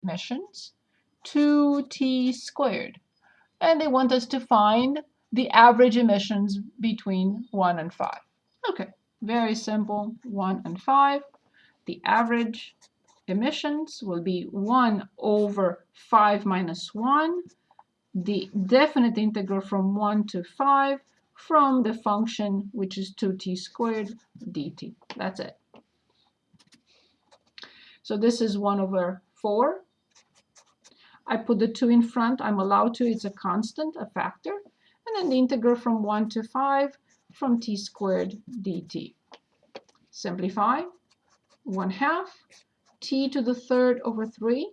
emissions, 2t squared. And they want us to find the average emissions between 1 and 5. Okay, very simple, 1 and 5. The average emissions will be 1 over 5 minus 1, the definite integral from 1 to 5 from the function, which is 2t squared dt. That's it. So this is 1 over 4. I put the 2 in front. I'm allowed to. It's a constant, a factor. And then the integral from 1 to 5 from t squared dt. Simplify. 1/2 t to the third over 3.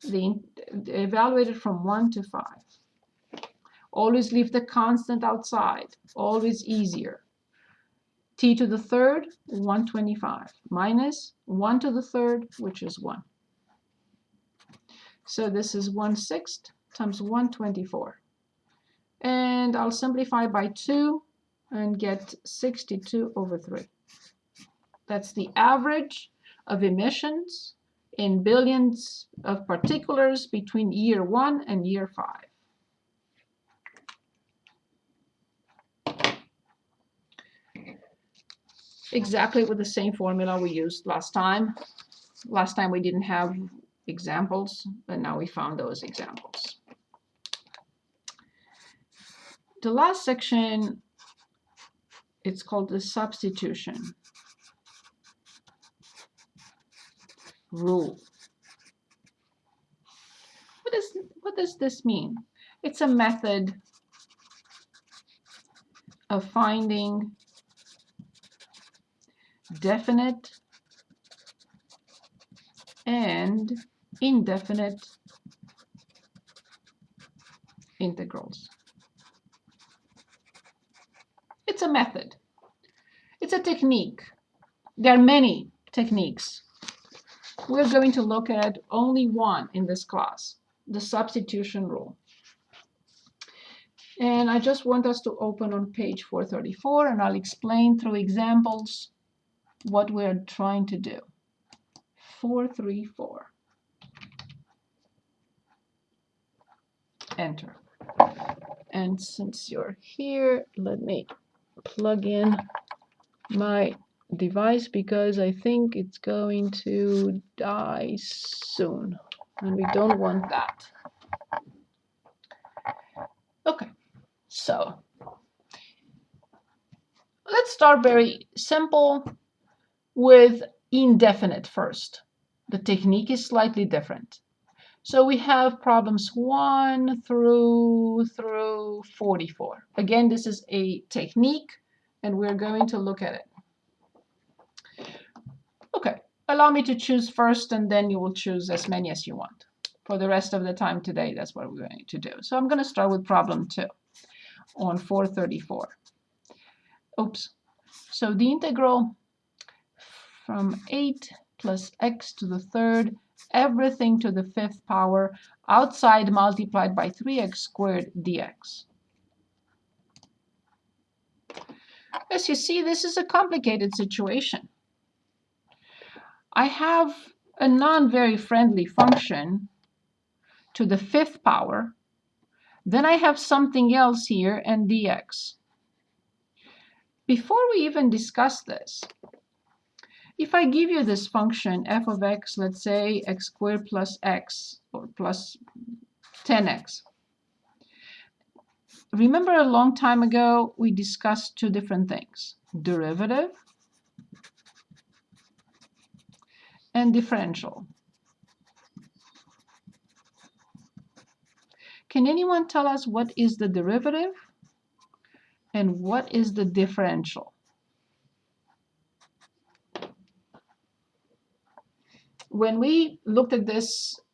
Evaluated from 1 to 5. Always leave the constant outside. Always easier. T to the third, 125, minus 1 to the third, which is 1. So this is 1/6 times 124. And I'll simplify by 2 and get 62 over 3. That's the average of emissions in billions of particulars between year 1 and year 5. Exactly with the same formula we used last time. Last time we didn't have examples, but now we found those examples. The last section, it's called the substitution rule. What does this mean? It's a method of finding definite and indefinite integrals. It's a method. It's a technique. There are many techniques. We're going to look at only one in this class, the substitution rule. And I just want us to open on page 434, and I'll explain through examples what we're trying to do. 434. Enter. And since you're here, let me plug in my device because I think it's going to die soon, and we don't want that. Okay, so let's start very simple with indefinite first. The technique is slightly different. So we have problems 1 through 44. Again, this is a technique, and we're going to look at it. Okay, allow me to choose first, and then you will choose as many as you want. For the rest of the time today, that's what we're going to do. So I'm going to start with problem 2 on 434. Oops. So the integral from 8 plus x to the third, everything to the 5th power, outside multiplied by 3x squared dx. As you see, this is a complicated situation. I have a non-very friendly function to the 5th power. Then I have something else here and dx. Before we even discuss this, if I give you this function f of x, let's say x squared plus x, or plus 10x. Remember a long time ago, we discussed two different things, derivative and differential. Can anyone tell us what is the derivative and what is the differential? When we looked at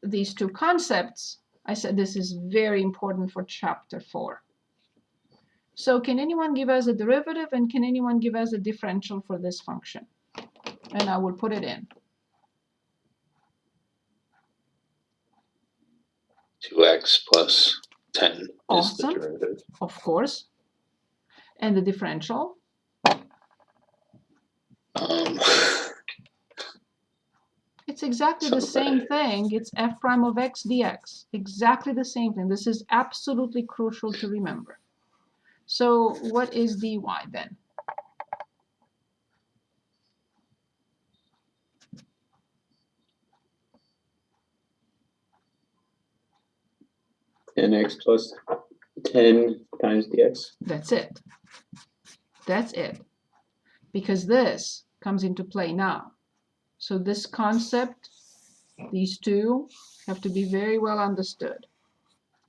these two concepts, I said this is very important for chapter 4. So can anyone give us a derivative, and can anyone give us a differential for this function? And I will put it in. 2x plus 10 Awesome. is the derivative. Of course. And the differential? It's exactly the same thing. It's f prime of x dx. Exactly the same thing. This is absolutely crucial to remember. So what is dy then? X plus 10 times dx. That's it. That's it. Because this comes into play now. So this concept, these two, have to be very well understood.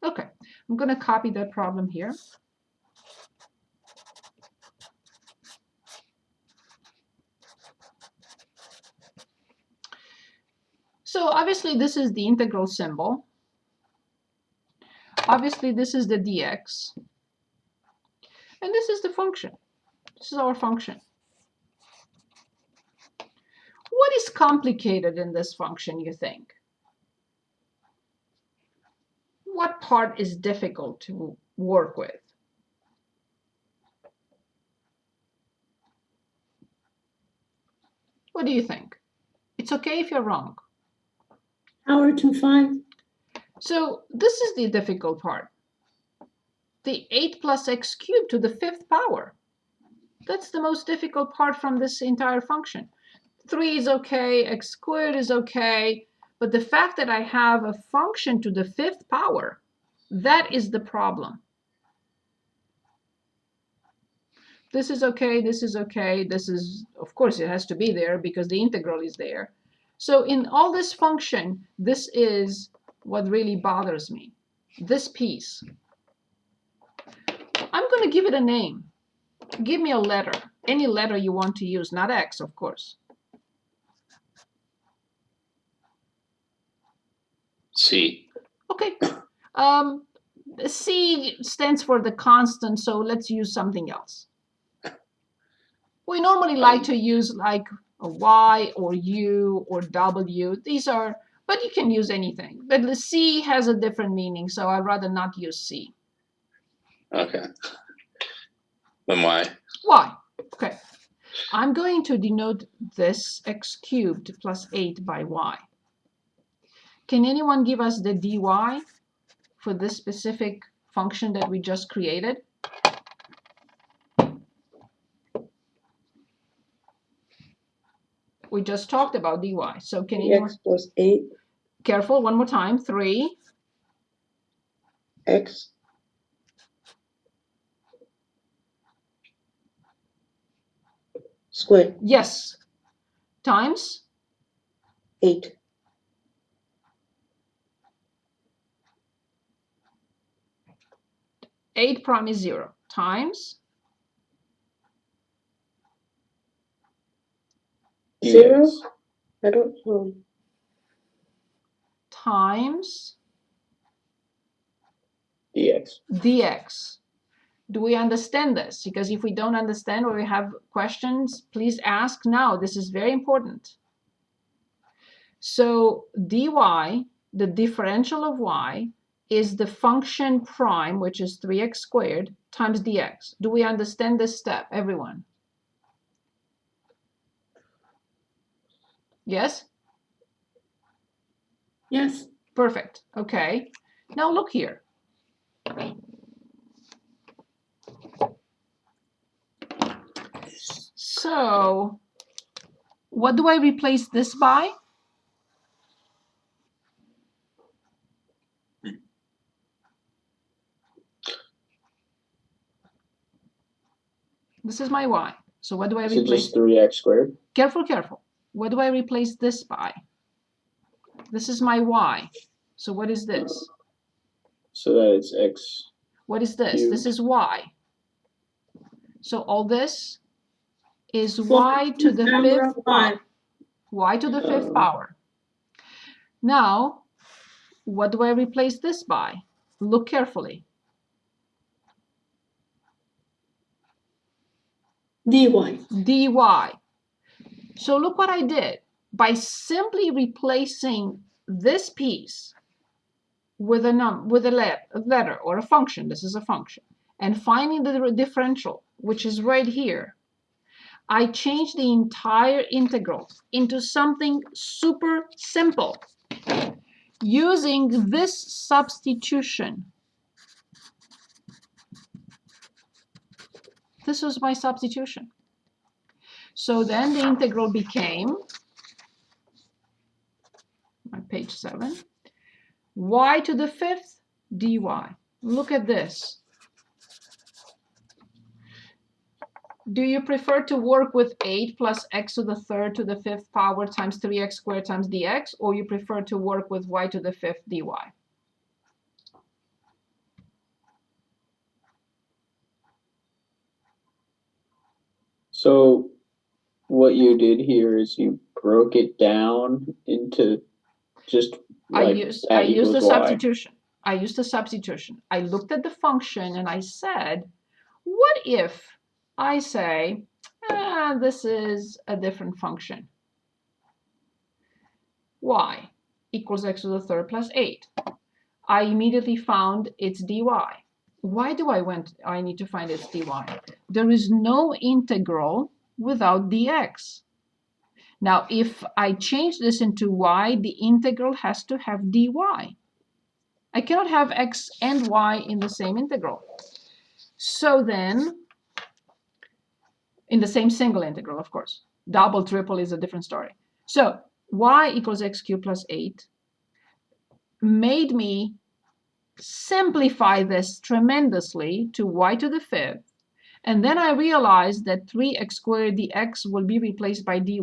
Okay, I'm going to copy that problem here. So obviously this is the integral symbol. Obviously this is the dx. And this is the function. This is our function. What is complicated in this function, you think? What part is difficult to work with? What do you think? It's okay if you're wrong. Power to 5. So this is the difficult part. The 8 plus x cubed to the 5th power. That's the most difficult part from this entire function. 3 is okay, x squared is okay, but the fact that I have a function to the 5th power, that is the problem. This is okay, this is okay, this is, of course, it has to be there because the integral is there. So in all this function, this is what really bothers me, this piece. I'm going to give it a name. Give me a letter, any letter you want to use, not x, of course. C. Okay. C stands for the constant, so let's use something else. We normally like to use like a y or u or w. These are, but you can use anything. But the C has a different meaning, so I'd rather not use C. Okay. Then Y. Y. Okay. I'm going to denote this x cubed plus 8 by y. Can anyone give us the dy for this specific function that we just created? We just talked about dy. So can anyone? X plus 8. Careful, one more time. 3. X. Squared. Yes. Times? 8. Eight prime is 0. Times? 0? I don't know. Times dx. dx. Do we understand this? Because if we don't understand or we have questions, please ask now. This is very important. So dy, the differential of y, is the function prime, which is 3x squared, times dx. Do we understand this step, everyone? Yes? Yes. Perfect. Okay. Now look here. So what do I replace this by? This is my y. So what do I Is it replace? just 3x squared? Careful, careful. What do I replace this by? This is my y. So what is this? So that it's x. What is this? Cubed. This is y. So all this is y to the Power 5th of power. 5. Y to the 5th power. Now, what do I replace this by? Look carefully. dy. dy. So look what I did. By simply replacing this piece with a letter or a function, this is a function, and finding the differential, which is right here, I changed the entire integral into something super simple using this substitution. This was my substitution. So then the integral became, on page 7, y to the 5th dy. Look at this. Do you prefer to work with 8 plus x to the 3rd to the 5th power times 3x squared times dx, or you prefer to work with y to the 5th dy? So what you did here is you broke it down into just like I that used the equals y. substitution. I used the substitution. I looked at the function and I said, what if I say, this is a different function? Y equals x to the 3rd plus 8. I immediately found its dy. Why do I need to find its dy? There is no integral without dx. Now, if I change this into y, the integral has to have dy. I cannot have x and y in the same integral. So then, in the same single integral, of course. Double, triple is a different story. So y equals x cubed plus 8 made me simplify this tremendously to y to the 5th. And then I realized that 3x squared dx will be replaced by dy.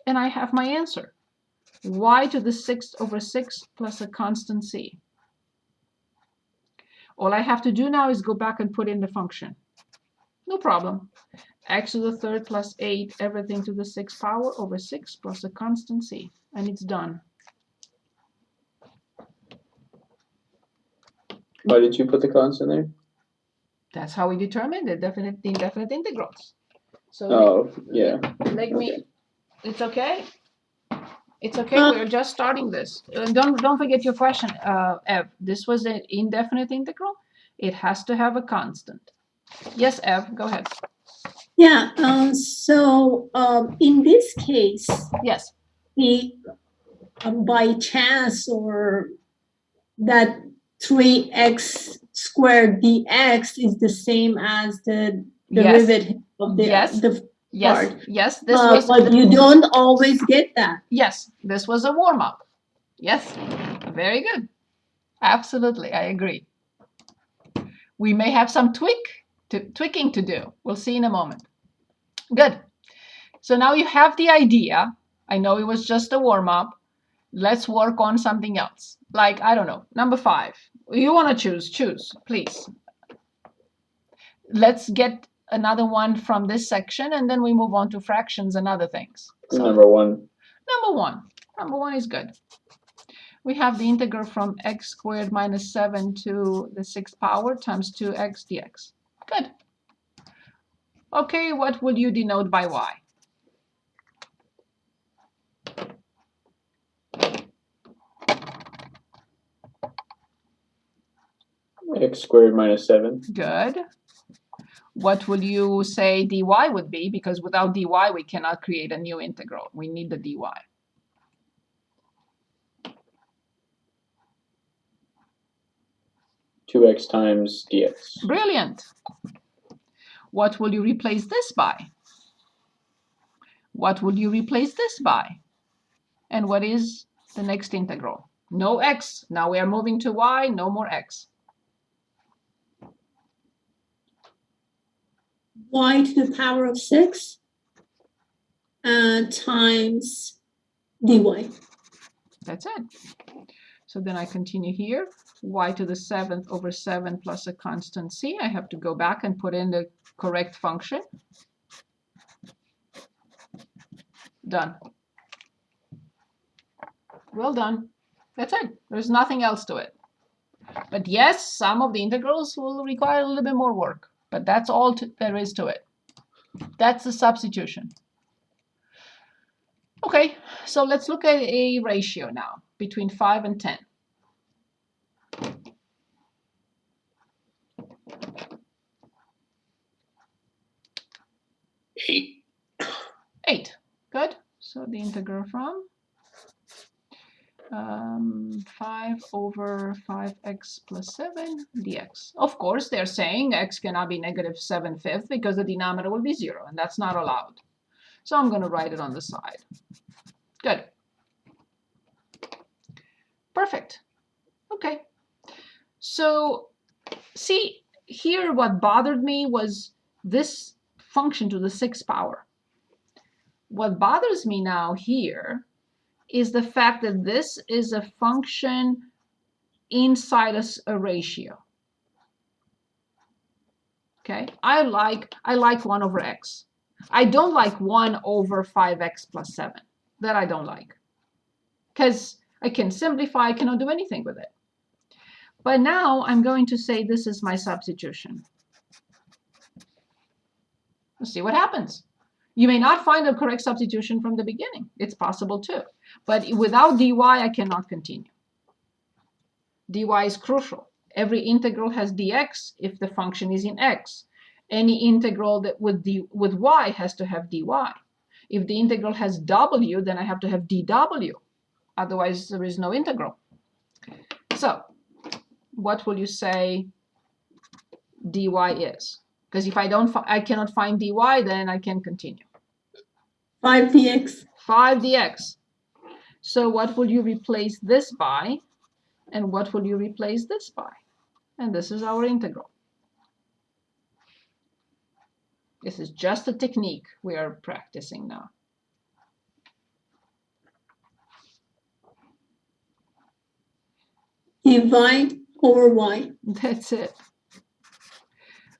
And I have my answer. Y to the 6th over 6 plus a constant c. All I have to do now is go back and put in the function. No problem. X to the 3rd plus 8, everything to the 6th power over 6 plus a constant c. And it's done. Why did you put the constant there? That's how we determine the indefinite integrals. So Oh, yeah. let me, Okay. it's okay? It's okay, we're just starting this. Don't forget your question, Ev. This was an indefinite integral. It has to have a constant. Yes, Ev, go ahead. Yeah, in this case, Yes, the by chance or that 3x squared dx is the same as the Yes. derivative of the Yes. the yes, part. yes, this was, But you don't always get that. yes, this was a warm-up. Yes, very good. Absolutely, I agree. We may have some tweaking to do. We'll see in a moment. Good. So now you have the idea. I know it was just a warm-up. Let's work on something else. Like, I don't know, number 5. You want to choose, please. Let's get another one from this section, and then we move on to fractions and other things. So, Number 1. Number 1. Number 1 is good. We have the integral from x squared minus 7 to the 6th power times 2x dx. Good. Okay, what would you denote by y? X squared minus 7. Good. What would you say dy would be? Because without dy, we cannot create a new integral. We need the dy. 2x times dx. Brilliant. What will you replace this by? What would you replace this by? And what is the next integral? No x. Now we are moving to y. No more x. Y to the power of 6 times dy. That's it. So then I continue here. Y to the 7th over 7 plus a constant c. I have to go back and put in the correct function. Done. Well done. That's it. There's nothing else to it. But yes, some of the integrals will require a little bit more work. But that's all there is to it. That's the substitution. Okay, so let's look at a ratio now between 5 and 10. 8. 8. Good. So the integral from 5 over 5x plus 7 dx. Of course, they're saying x cannot be negative 7/5 because the denominator will be 0, and that's not allowed. So I'm going to write it on the side. Good. Perfect. Okay. So see, here what bothered me was this function to the 6th power. What bothers me now here is the fact that this is a function inside a ratio. Okay, I like 1 over x. I don't like 1 over 5x plus 7. That I don't like. Because I can simplify, I cannot do anything with it. But now I'm going to say this is my substitution. Let's see what happens. You may not find a correct substitution from the beginning. It's possible too. But without dy, I cannot continue. dy is crucial. Every integral has dx if the function is in x. Any integral that with y has to have dy. If the integral has w, then I have to have dw. Otherwise, there is no integral. So, what will you say dy is? Because if I cannot find dy, then I can continue. 5 dx. 5 dx. So what will you replace this by? And what will you replace this by? And this is our integral. This is just a technique we are practicing now. Divide over y. That's it.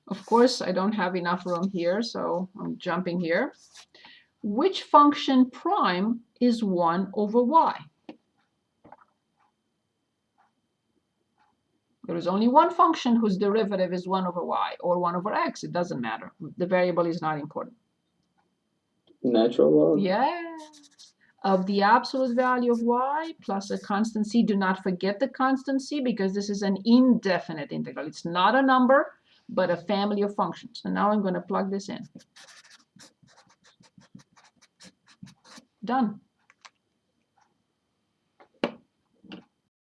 Of course, I don't have enough room here, so I'm jumping here. Which function prime is 1 over y? There is only one function whose derivative is 1 over y or 1 over x. It doesn't matter. The variable is not important. Natural log? Yes. Of the absolute value of y plus a constant c. Do not forget the constant c because this is an indefinite integral. It's not a number, but a family of functions. And now I'm going to plug this in. Done.